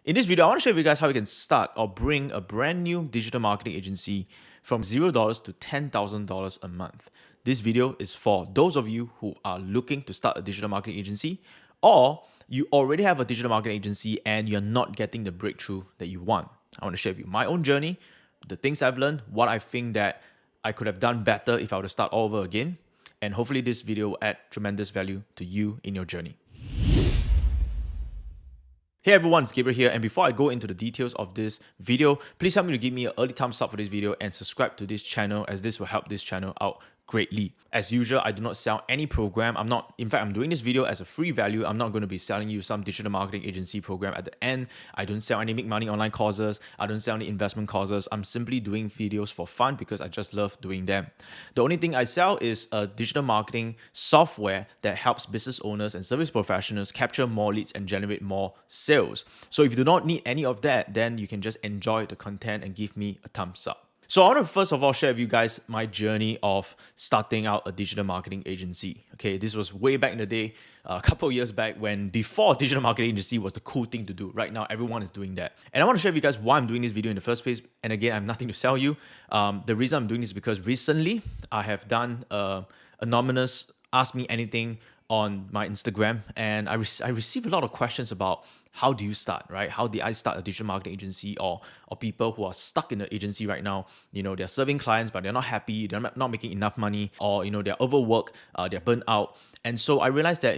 In this video, I want to show you guys how you can start or bring a brand new digital marketing agency from $0 to $10,000 a month. This video is for those of you who are looking to start a digital marketing agency, or you already have a digital marketing agency and you're not getting the breakthrough that you want. I want to share with you my own journey, the things I've learned, what I think that I could have done better if I were to start all over again, and hopefully this video will add tremendous value to you in your journey. Hey everyone, it's Gabriel here, and before I go into the details of this video, please help me to give me an early thumbs up for this video and subscribe to this channel, as this will help this channel out greatly. As usual, I do not sell any program. I'm doing this video as a free value. I'm not going to be selling you some digital marketing agency program at the end. I don't sell any make money online courses. I don't sell any investment courses. I'm simply doing videos for fun because I just love doing them. The only thing I sell is a digital marketing software that helps business owners and service professionals capture more leads and generate more sales. So if you do not need any of that, then you can just enjoy the content and give me a thumbs up. So I want to first of all share with you guys my journey of starting out a digital marketing agency. Okay, this was way back in the day, a couple of years back, when before digital marketing agency was the cool thing to do. Right now, everyone is doing that. And I want to share with you guys why I'm doing this video in the first place. And again, I have nothing to sell you. The reason I'm doing this is because recently I have done anonymous Ask Me Anything on my Instagram, and I received a lot of questions about how do you start, right? How did I start a digital marketing agency, or people who are stuck in the agency right now, they're serving clients, but they're not happy, they're not making enough money, or, they're overworked, they're burnt out. And so I realized that,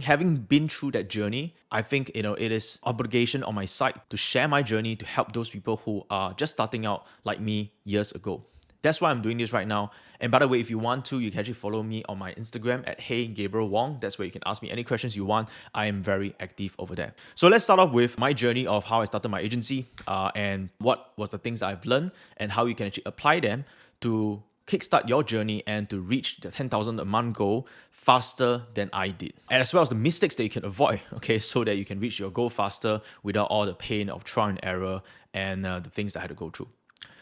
having been through that journey, I think, it is obligation on my side to share my journey to help those people who are just starting out like me years ago. That's why I'm doing this right now. And by the way, if you want to, you can actually follow me on my Instagram at Hey Gabriel Wong. That's where you can ask me any questions you want. I am very active over there. So let's start off with my journey of how I started my agency and what was the things I've learned and how you can actually apply them to kickstart your journey and to reach the 10,000 a month goal faster than I did. And as well as the mistakes that you can avoid, okay, so that you can reach your goal faster without all the pain of trial and error and the things that I had to go through.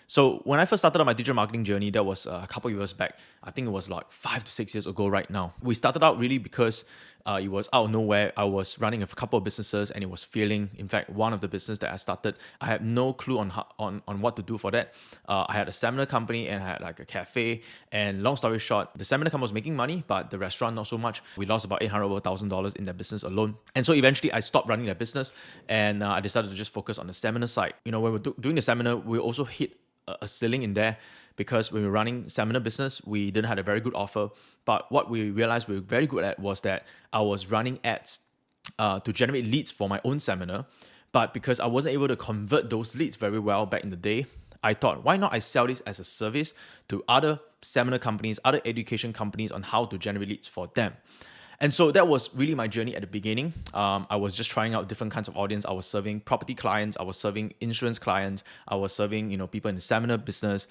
So when I first started on my digital marketing journey, that was a couple of years back. I think it was like 5 to 6 years ago right now. We started out really because it was out of nowhere. I was running a couple of businesses and it was failing. In fact, one of the business that I started, I had no clue on what to do for that. I had a seminar company and I had like a cafe. And long story short, the seminar company was making money, but the restaurant not so much. We lost about $800 over $1,000 in that business alone. And so eventually I stopped running that business and I decided to just focus on the seminar side. When we're doing the seminar, we also hit a ceiling in there because when we were running seminar business, we didn't have a very good offer. But what we realized we were very good at was that I was running ads to generate leads for my own seminar. But because I wasn't able to convert those leads very well back in the day, I thought, why not I sell this as a service to other seminar companies, other education companies on how to generate leads for them. And so that was really my journey at the beginning. I was just trying out different kinds of audience. I was serving property clients. I was serving insurance clients. I was serving, people in the seminar business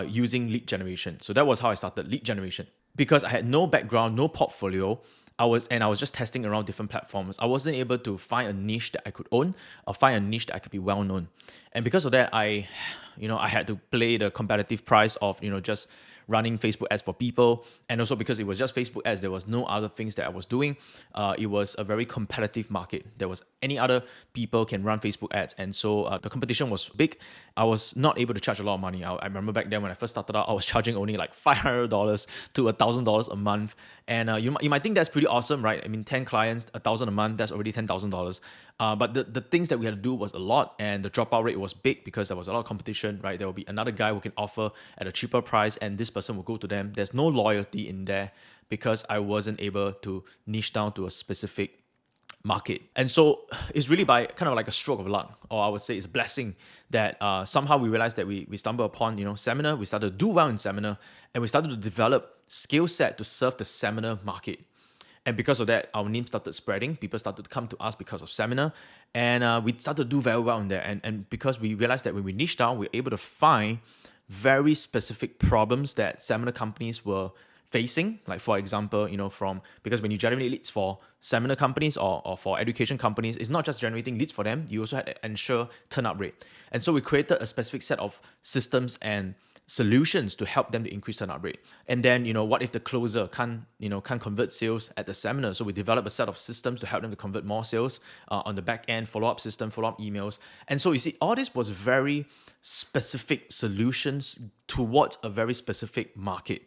using lead generation. So that was how I started lead generation. Because I had no background, no portfolio, I was just testing around different platforms. I wasn't able to find a niche that I could own or find a niche that I could be well known. And because of that, I had to play the competitive price of, just running Facebook ads for people. And also because it was just Facebook ads, there was no other things that I was doing. It was a very competitive market. There was any other people can run Facebook ads. And so the competition was big. I was not able to charge a lot of money. I remember back then when I first started out, I was charging only like $500 to $1,000 a month. And you might think that's pretty awesome, right? I mean, 10 clients, $1,000 a month, that's already $10,000. But the things that we had to do was a lot, and the dropout rate was big because there was a lot of competition, right? There will be another guy who can offer at a cheaper price, and this person will go to them. There's no loyalty in there because I wasn't able to niche down to a specific market. And so it's really by kind of like a stroke of luck, or I would say it's a blessing, that somehow we realized that we stumbled upon, seminar. We started to do well in seminar, and we started to develop skill set to serve the seminar market. And because of that, our name started spreading. People started to come to us because of seminar. And we started to do very well in there. And because we realized that when we niche down, we're able to find very specific problems that seminar companies were facing. Like for example, because when you generate leads for seminar companies or for education companies is not just generating leads for them, you also had to ensure turn-up rate. And so we created a specific set of systems and solutions to help them to increase turn-up rate. And then, what if the closer can't convert sales at the seminar? So we developed a set of systems to help them to convert more sales on the back end, follow-up system, follow-up emails. And so you see, all this was very specific solutions towards a very specific market.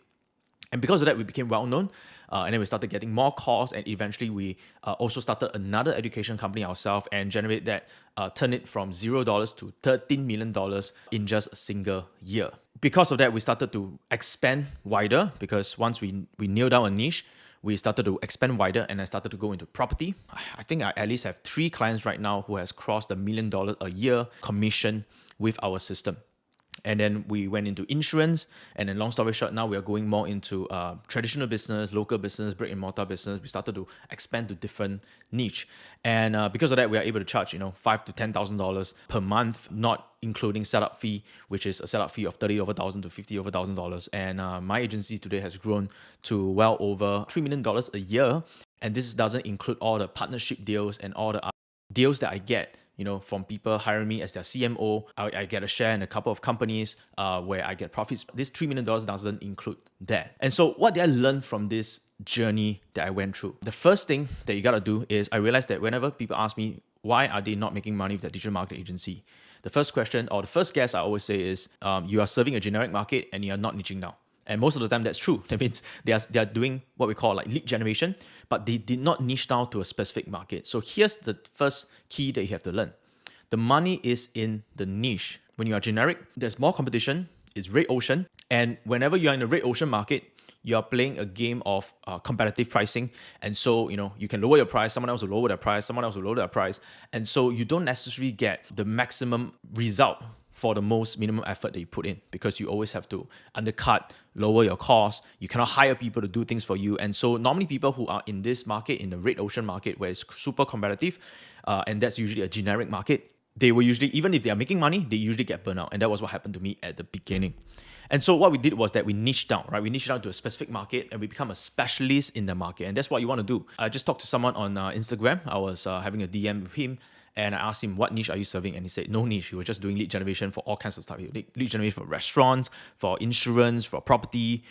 And because of that, we became well-known. And then we started getting more calls. And eventually, we also started another education company ourselves and generate that, turn it from $0 to $13 million in just a single year. Because of that, we started to expand wider, because once we nailed down a niche, we started to expand wider, and I started to go into property. I think I at least have 3 clients right now who has crossed $1 million a year commission with our system. And then we went into insurance. And then long story short, now we are going more into traditional business, local business, brick and mortar business. We started to expand to different niche. And because of that, we are able to charge, $5,000 to $10,000 per month, not including setup fee, which is a setup fee of $30 over $1,000 to $50 over $1,000. And my agency today has grown to well over $3 million a year. And this doesn't include all the partnership deals and all the deals that I get from people hiring me as their CMO. I get a share in a couple of companies where I get profits. This $3 million doesn't include that. And so what did I learn from this journey that I went through? The first thing that you got to do is, I realized that whenever people ask me, why are they not making money with their digital marketing agency? The first question, or the first guess I always say is, you are serving a generic market and you are not niching down. And most of the time that's true. That means they are doing what we call like lead generation, but they did not niche down to a specific market. So here's the first key that you have to learn. The money is in the niche. When you are generic, there's more competition, it's red ocean. And whenever you're in the red ocean market, you are playing a game of competitive pricing. And so, you can lower your price, someone else will lower their price, someone else will lower their price. And so you don't necessarily get the maximum result for the most minimum effort that you put in, because you always have to undercut, lower your costs. You cannot hire people to do things for you. And so normally people who are in this market, in the red ocean market, where it's super competitive, and that's usually a generic market, they will usually, even if they are making money, they usually get burnout. And that was what happened to me at the beginning. And so what we did was that we niched down, right? We niched down to a specific market and we become a specialist in the market. And that's what you want to do. I just talked to someone on Instagram. I was having a DM with him. And I asked him, what niche are you serving? And he said, no niche. He was just doing lead generation for all kinds of stuff. Lead generation for restaurants, for insurance, for property,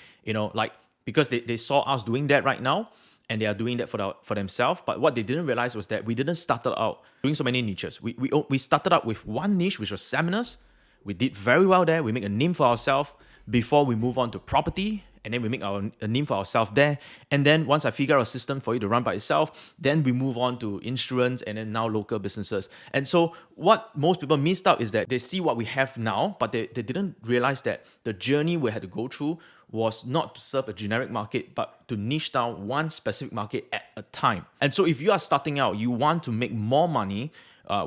because they saw us doing that right now, and they are doing that for themselves. But what they didn't realize was that we didn't start out doing so many niches. We started out with one niche, which was seminars. We did very well there. We make a name for ourselves before we move on to property. And then we make a name for ourselves there. And then once I figure out a system for you to run by itself, then we move on to insurance and then now local businesses. And so what most people missed out is that they see what we have now, but they didn't realize that the journey we had to go through was not to serve a generic market, but to niche down one specific market at a time. And so if you are starting out, you want to make more money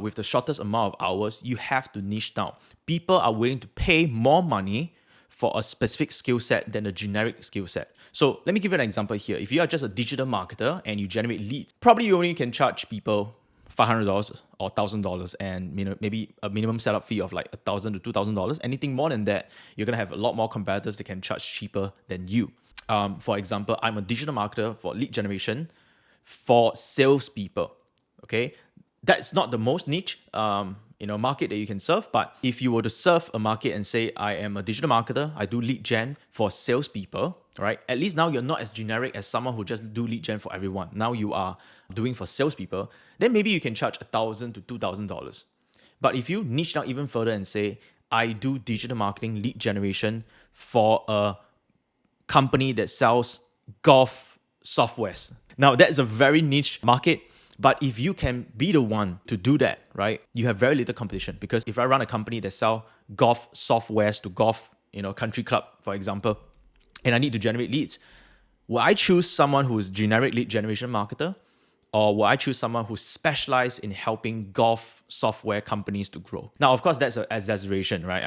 with the shortest amount of hours, you have to niche down. People are willing to pay more money for a specific skill set than a generic skill set. So let me give you an example here. If you are just a digital marketer and you generate leads, probably you only can charge people $500 or $1,000 and maybe a minimum setup fee of like $1,000 to $2,000. Anything more than that, you're gonna have a lot more competitors that can charge cheaper than you. For example, I'm a digital marketer for lead generation for salespeople. Okay, that's not the most niche market that you can serve. But if you were to serve a market and say, I am a digital marketer, I do lead gen for salespeople, right? At least now you're not as generic as someone who just do lead gen for everyone. Now you are doing for salespeople. Then maybe you can charge $1,000 to $2,000. But if you niche down even further and say, I do digital marketing lead generation for a company that sells golf softwares. Now that's a very niche market. But if you can be the one to do that, right, you have very little competition. Because if I run a company that sell golf softwares to golf, country club, for example, and I need to generate leads, will I choose someone who is generic lead generation marketer, or will I choose someone who specializes in helping golf software companies to grow? Now, of course, that's an exaggeration, right?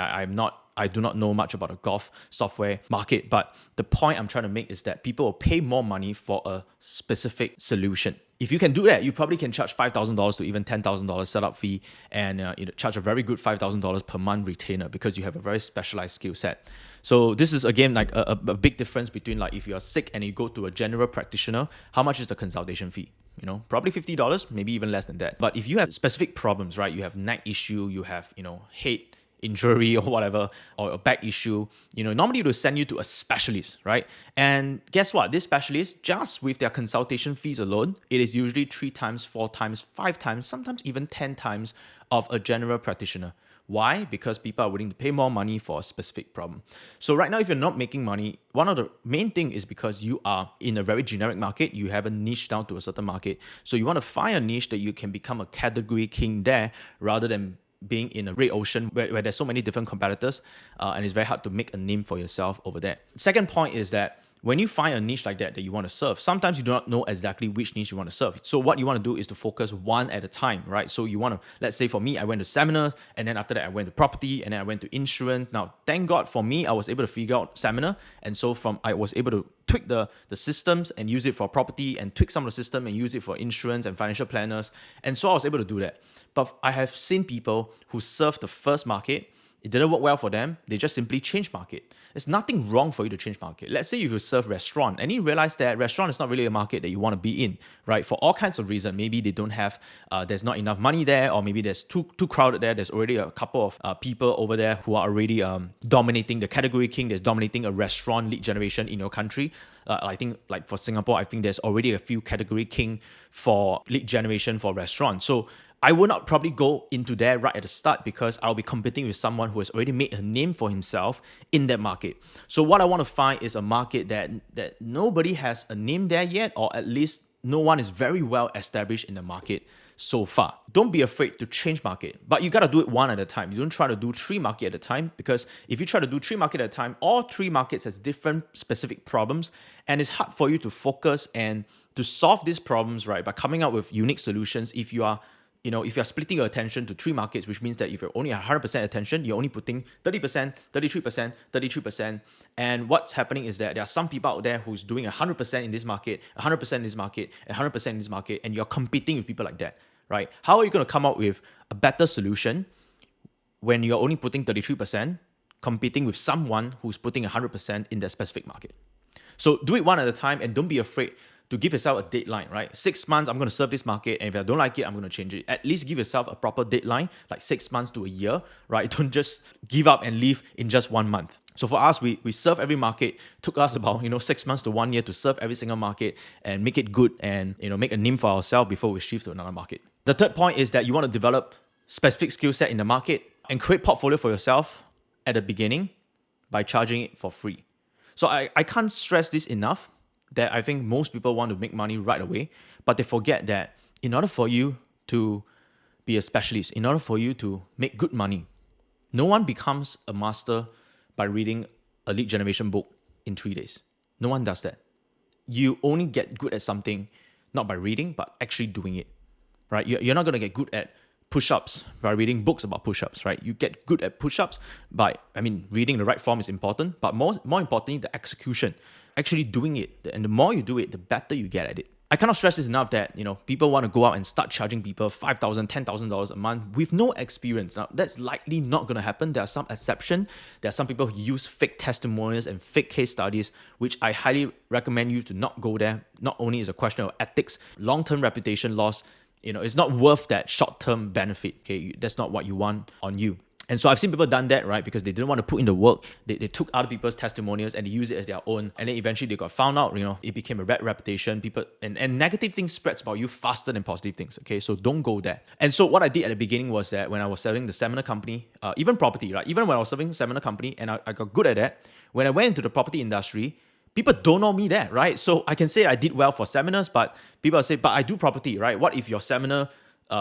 I do not know much about the golf software market, but the point I'm trying to make is that people will pay more money for a specific solution. If you can do that, you probably can charge $5,000 to even $10,000 setup fee and charge a very good $5,000 per month retainer because you have a very specialized skill set. So this is again like a big difference between like if you're sick and you go to a general practitioner, how much is the consultation fee? probably $50, maybe even less than that. But if you have specific problems, right, you have neck issue, you have, head injury or whatever, or a back issue, normally they'll send you to a specialist, right? And guess what? This specialist, just with their consultation fees alone, it is usually 3 times, 4 times, 5 times, sometimes even 10 times of a general practitioner. Why? Because people are willing to pay more money for a specific problem. So right now, if you're not making money, one of the main thing is because you are in a very generic market, you haven't niched down to a certain market. So you want to find a niche that you can become a category king there rather than being in a red ocean where there's so many different competitors and it's very hard to make a name for yourself over there. Second point is that when you find a niche like that you want to serve, sometimes you do not know exactly which niche you want to serve. So what you want to do is to focus one at a time, right? So you want to, let's say for me, I went to seminar, and then after that I went to property, and then I went to insurance. Now, thank God for me, I was able to figure out seminar. And so I was able to tweak the systems and use it for property, and tweak some of the system and use it for insurance and financial planners. And so I was able to do that. But I have seen people who served the first market, it didn't work well for them. They just simply changed market. There's nothing wrong for you to change market. Let's say if you serve restaurant and you realize that restaurant is not really a market that you want to be in, right? For all kinds of reasons. Maybe they don't have, there's not enough money there, or maybe there's too crowded there. There's already a couple of people over there who are already dominating the category king. There's dominating a restaurant lead generation in your country. I think like for Singapore, I think there's already a few category king for lead generation for restaurants. So I will not probably go into there right at the start because I'll be competing with someone who has already made a name for himself in that market. So what I want to find is a market that nobody has a name there yet, or at least no one is very well established in the market so far. Don't be afraid to change market, but you got to do it one at a time. You don't try to do 3 market at a time, because if you try to do 3 market at a time, all 3 markets has different specific problems, and it's hard for you to focus and to solve these problems, right, by coming up with unique solutions. If you are if you're splitting your attention to 3 markets, which means that if you're only 100% attention, you're only putting 30%, 33%, 33%. And what's happening is that there are some people out there who's doing 100% in this market, 100% in this market, and 100% in this market, and you're competing with people like that, right? How are you going to come up with a better solution when you're only putting 33%, competing with someone who's putting 100% in that specific market? So do it one at a time, and don't be afraid to give yourself a deadline, right? 6 months, I'm going to serve this market, and if I don't like it, I'm going to change it. At least give yourself a proper deadline, like 6 months to a year, right? Don't just give up and leave in just 1 month. So for us, we serve every market. Took us about 6 months to 1 year to serve every single market and make it good, and make a name for ourselves before we shift to another market. The third point is that you want to develop specific skill set in the market and create portfolio for yourself at the beginning by charging it for free. So I can't stress this enough, that I think most people want to make money right away, but they forget that in order for you to be a specialist, in order for you to make good money, no one becomes a master by reading a lead generation book in 3 days. No one does that. You only get good at something not by reading, but actually doing it, right? You're not going to get good at push-ups by reading books about push-ups, right? You get good at push-ups by, reading the right form is important, but more importantly, the execution, actually doing it. And the more you do it, the better you get at it. I cannot stress this enough that, people want to go out and start charging people $5,000, $10,000 a month with no experience. Now, that's likely not going to happen. There are some exceptions. There are some people who use fake testimonials and fake case studies, which I highly recommend you to not go there. Not only is a question of ethics, long-term reputation loss, it's not worth that short-term benefit. Okay, that's not what you want on you. And so I've seen people done that, right? Because they didn't want to put in the work. They took other people's testimonials and they use it as their own. And then eventually they got found out, it became a bad reputation. People and negative things spreads about you faster than positive things. Okay, so don't go there. And so what I did at the beginning was that when I was selling the seminar company, even property, right? Even when I was serving the seminar company and I got good at that, when I went into the property industry, people don't know me there, right? So I can say I did well for seminars, but people say, but I do property, right? What if your seminar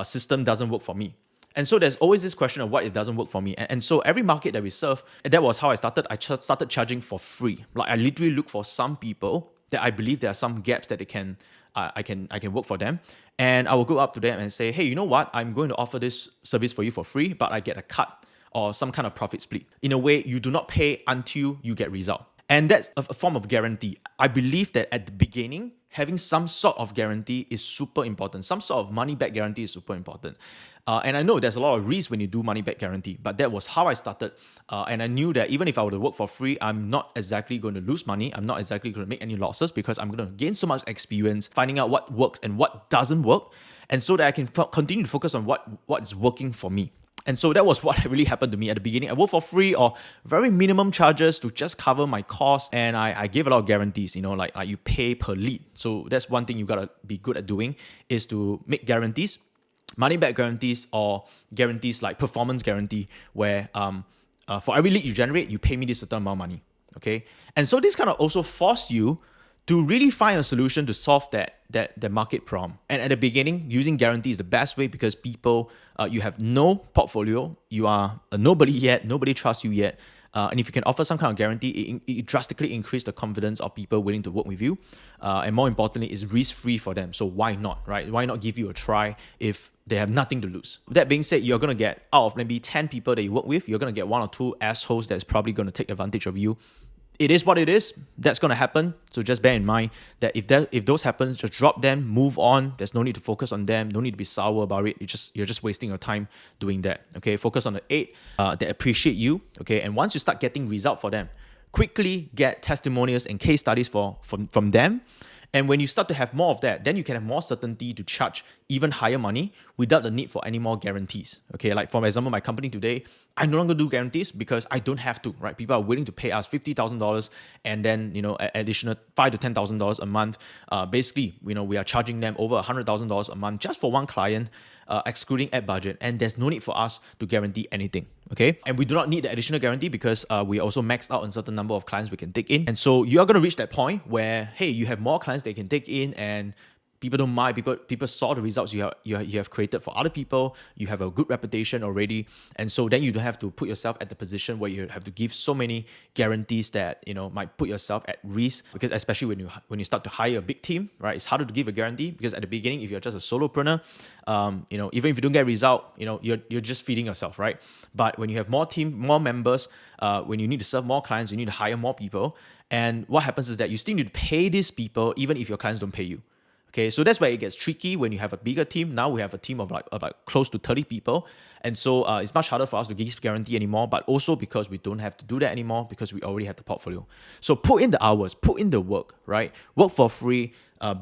system doesn't work for me? And so there's always this question of what if it doesn't work for me. And so every market that we serve, and that was how I started. I started charging for free. Like I literally look for some people that I believe there are some gaps that I can work for them. And I will go up to them and say, hey, you know what? I'm going to offer this service for you for free, but I get a cut or some kind of profit split. In a way, you do not pay until you get result. And that's a form of guarantee. I believe that at the beginning, having some sort of guarantee is super important. Some sort of money back guarantee is super important. And I know there's a lot of risk when you do money back guarantee, but that was how I started. And I knew that even if I were to work for free, I'm not exactly going to lose money. I'm not exactly going to make any losses because I'm going to gain so much experience finding out what works and what doesn't work. And so that I can continue to focus on what is working for me. And so that was what really happened to me at the beginning. I worked for free or very minimum charges to just cover my costs. And I gave a lot of guarantees, like you pay per lead. So that's one thing you got to be good at doing is to make guarantees, money back guarantees, or guarantees like performance guarantee where for every lead you generate, you pay me this certain amount of money. Okay. And so this kind of also forced you to really find a solution to solve that market problem. And at the beginning, using guarantee is the best way because people, you have no portfolio, you are a nobody yet, nobody trusts you yet. And if you can offer some kind of guarantee, it drastically increases the confidence of people willing to work with you. And more importantly, it's risk-free for them. So why not, right? Why not give you a try if they have nothing to lose? That being said, you're going to get out of maybe 10 people that you work with, you're going to get 1 or 2 assholes that's probably going to take advantage of you. It is what it is. That's going to happen. So just bear in mind that if those happens, just drop them, move on. There's no need to focus on them. No need to be sour about it. You're just wasting your time doing that. Okay, focus on the 8 that appreciate you. Okay, and once you start getting result for them, quickly get testimonials and case studies from them. And when you start to have more of that, then you can have more certainty to charge even higher money without the need for any more guarantees. Okay, like for example, my company today, I no longer do guarantees because I don't have to, right? People are willing to pay us $50,000 and then, additional $5,000 to $10,000 a month. Basically, we are charging them over $100,000 a month just for one client, excluding ad budget. And there's no need for us to guarantee anything. Okay. And we do not need the additional guarantee because we also maxed out on certain number of clients we can take in. And so you are going to reach that point where, hey, you have more clients they can take in and people don't mind. People saw the results you have created for other people. You have a good reputation already. And so then you don't have to put yourself at the position where you have to give so many guarantees that, might put yourself at risk. Because especially when you start to hire a big team, right? It's harder to give a guarantee because at the beginning, if you're just a solopreneur, even if you don't get a result, you're just feeding yourself, right? But when you have more team, more members, when you need to serve more clients, you need to hire more people. And what happens is that you still need to pay these people even if your clients don't pay you. Okay, so that's where it gets tricky when you have a bigger team. Now we have a team of about close to 30 people. And so it's much harder for us to give guarantee anymore, but also because we don't have to do that anymore because we already have the portfolio. So put in the hours, put in the work, right? Work for free,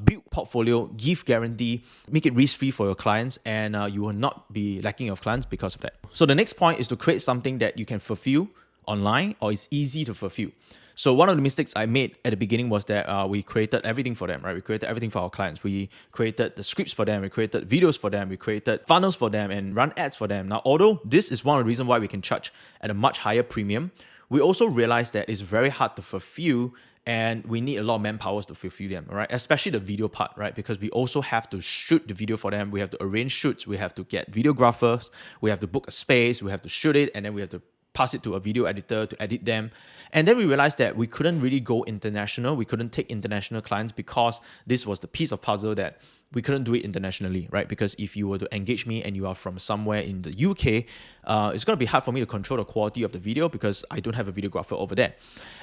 build portfolio, give guarantee, make it risk-free for your clients, and you will not be lacking of clients because of that. So the next point is to create something that you can fulfill online or it's easy to fulfill. So one of the mistakes I made at the beginning was that we created everything for them, right? We created everything for our clients. We created the scripts for them. We created videos for them. We created funnels for them and run ads for them. Now, although this is one of the reasons why we can charge at a much higher premium, we also realized that it's very hard to fulfill and we need a lot of manpower to fulfill them, right? Especially the video part, right? Because we also have to shoot the video for them. We have to arrange shoots. We have to get videographers. We have to book a space. We have to shoot it. And then we have to pass it to a video editor to edit them. And then we realized that we couldn't really go international. We couldn't take international clients because this was the piece of puzzle that we couldn't do it internationally, right? Because if you were to engage me and you are from somewhere in the UK, it's going to be hard for me to control the quality of the video because I don't have a videographer over there.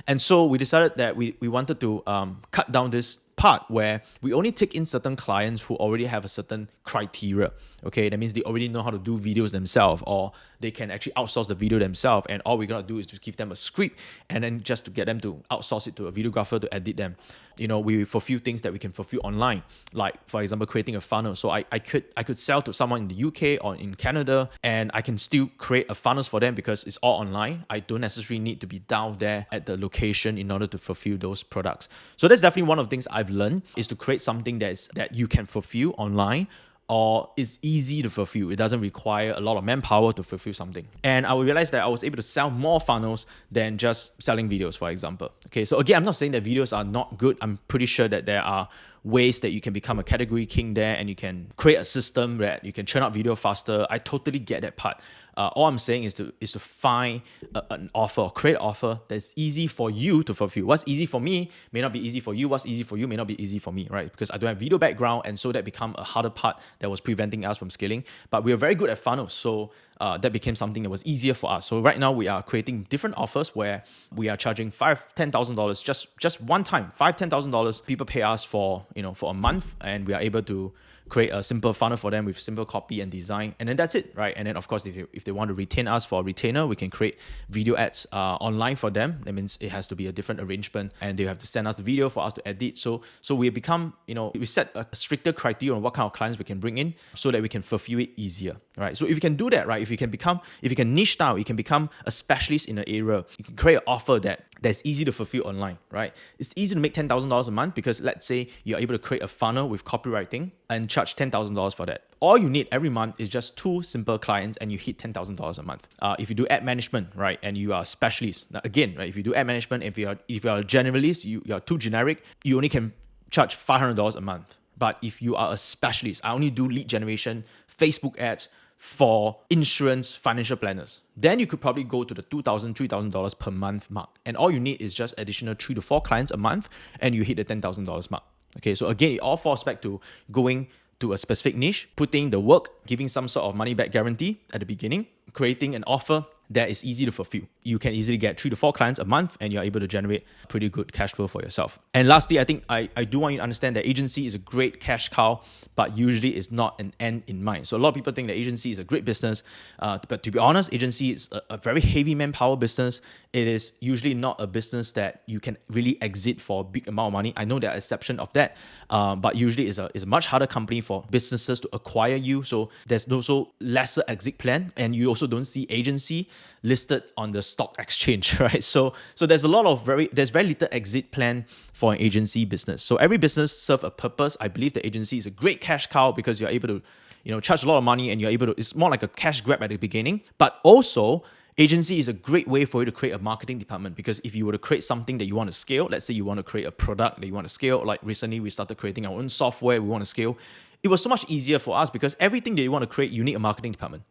And so we decided that we wanted to cut down this part where we only take in certain clients who already have a certain criteria. Okay, that means they already know how to do videos themselves or they can actually outsource the video themselves. And all we're going to do is just give them a script and then just to get them to outsource it to a videographer to edit them. We fulfill things that we can fulfill online. Like, for example, creating a funnel. So I could sell to someone in the UK or in Canada and I can still create a funnels for them because it's all online. I don't necessarily need to be down there at the location in order to fulfill those products. So that's definitely one of the things I've learned is to create something that you can fulfill online or it's easy to fulfill. It doesn't require a lot of manpower to fulfill something. And I realized that I was able to sell more funnels than just selling videos, for example. Okay, so again, I'm not saying that videos are not good. I'm pretty sure that there are ways that you can become a category king there and you can create a system that you can churn out video faster. I totally get that part. All I'm saying is to find an offer or create an offer that's easy for you to fulfill. What's easy for me may not be easy for you. What's easy for you may not be easy for me, right? Because I don't have video background, and so that become a harder part that was preventing us from scaling. But we are very good at funnels, so that became something that was easier for us. So right now we are creating different offers where we are charging $10,000 just one time, $10,000. People pay us for a month, and we are able to create a simple funnel for them with simple copy and design, and then that's it, right? And then of course, if they want to retain us for a retainer, we can create video ads online for them. That means it has to be a different arrangement, and they have to send us the video for us to edit. So we become, we set a stricter criteria on what kind of clients we can bring in so that we can fulfill it easier, right? So if you can do that, right, if you can niche down, you can become a specialist in an area. You can create an offer that's easy to fulfill online, right? It's easy to make $10,000 a month because let's say you're able to create a funnel with copywriting and charge $10,000 for that. All you need every month is just 2 simple clients and you hit $10,000 a month. If you do ad management, right, and you are a specialist, now again, right, if you do ad management, if you're a generalist, you're too generic, you only can charge $500 a month. But if you are a specialist, I only do lead generation, Facebook ads for insurance financial planners, then you could probably go to the $2,000, $3,000 per month mark. And all you need is just additional 3 to 4 clients a month and you hit the $10,000 mark. Okay, so again, it all falls back to going to a specific niche, putting the work, giving some sort of money back guarantee at the beginning, creating an offer that is easy to fulfill. You can easily get 3 to 4 clients a month and you're able to generate pretty good cash flow for yourself. And lastly, I think I do want you to understand that agency is a great cash cow, but usually it's not an end in mind. So a lot of people think that agency is a great business, but to be honest, agency is a very heavy manpower business. It is usually not a business that you can really exit for a big amount of money. I know there are exceptions of that, but usually it's a much harder company for businesses to acquire you. So there's also lesser exit plan, and you also don't see agency listed on the stock exchange, right? So there's very little exit plan for an agency business. So every business serves a purpose. I believe the agency is a great cash cow because you're able to charge a lot of money and you're able to, it's more like a cash grab at the beginning. But also, agency is a great way for you to create a marketing department, because if you were to create something that you want to scale, let's say you want to create a product that you want to scale, like recently we started creating our own software we want to scale, it was so much easier for us because everything that you want to create, you need a marketing department.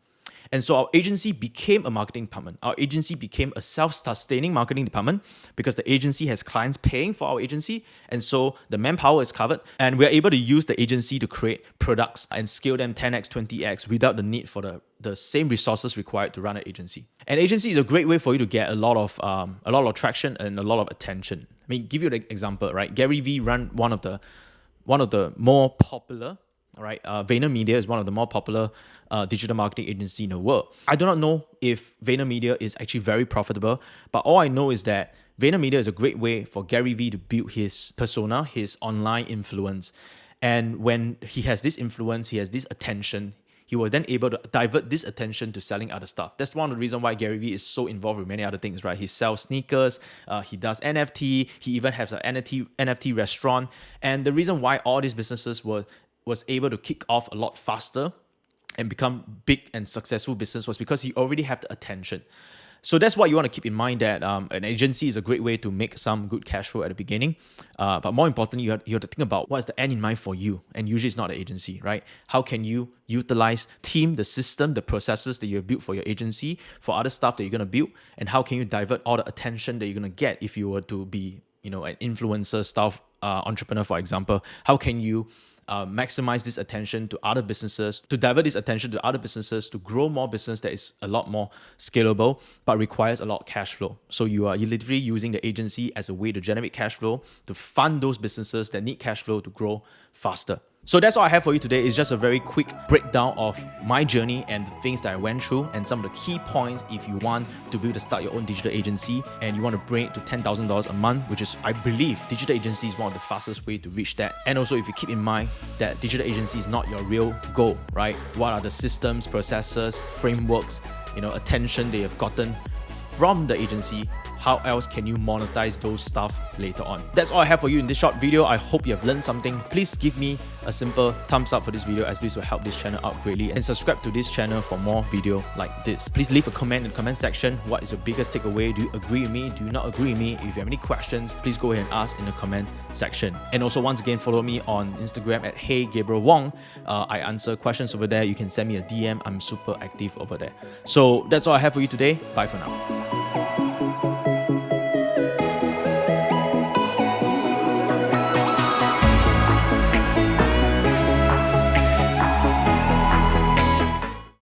And so our agency became a marketing department. Our agency became a self-sustaining marketing department because the agency has clients paying for our agency. And so the manpower is covered. And we're able to use the agency to create products and scale them 10x, 20x without the need for the same resources required to run an agency. And agency is a great way for you to get a lot of traction and a lot of attention. I mean, give you an example, right? Gary Vee ran one of the more popular, right? Vayner Media is one of the more popular digital marketing agency in the world. I do not know if Vayner Media is actually very profitable, but all I know is that Vayner Media is a great way for Gary Vee to build his persona, his online influence. And when he has this influence, he has this attention, he was then able to divert this attention to selling other stuff. That's one of the reasons why Gary Vee is so involved with many other things, right? He sells sneakers, he does NFT, he even has an NFT restaurant. And the reason why all these businesses was able to kick off a lot faster and become big and successful business was because he already had the attention. So that's why you want to keep in mind that an agency is a great way to make some good cash flow at the beginning. But more importantly, you have to think about what's the end in mind for you. And usually it's not an agency, right? How can you utilize the system, the processes that you have built for your agency for other stuff that you're going to build? And how can you divert all the attention that you're going to get if you were to be, an influencer style entrepreneur, for example? How can you maximize this attention to other businesses, to divert this attention to other businesses, to grow more business that is a lot more scalable, but requires a lot of cash flow. So you're literally using the agency as a way to generate cash flow, to fund those businesses that need cash flow to grow faster. So that's all I have for you today. It's just a very quick breakdown of my journey and the things that I went through and some of the key points if you want to be able to start your own digital agency and you want to bring it to $10,000 a month, which is, I believe, digital agency is one of the fastest way to reach that. And also, if you keep in mind that digital agency is not your real goal, right? What are the systems, processes, frameworks, attention they have gotten from the agency? how else can you monetize those stuff later on. That's all I have for you in this short video. I hope you have learned something. Please give me a simple thumbs up for this video, as this will help this channel out greatly, and subscribe to this channel for more video like this. Please leave a comment in the comment section. What is your biggest takeaway? Do you agree with me? Do you not agree with me? If you have any questions, please go ahead and ask in the comment section. And also, once again, follow me on Instagram at @HeyGabrielWong. I answer questions over there. You can send me a DM. I'm super active over there. So that's all I have for you today. Bye for now.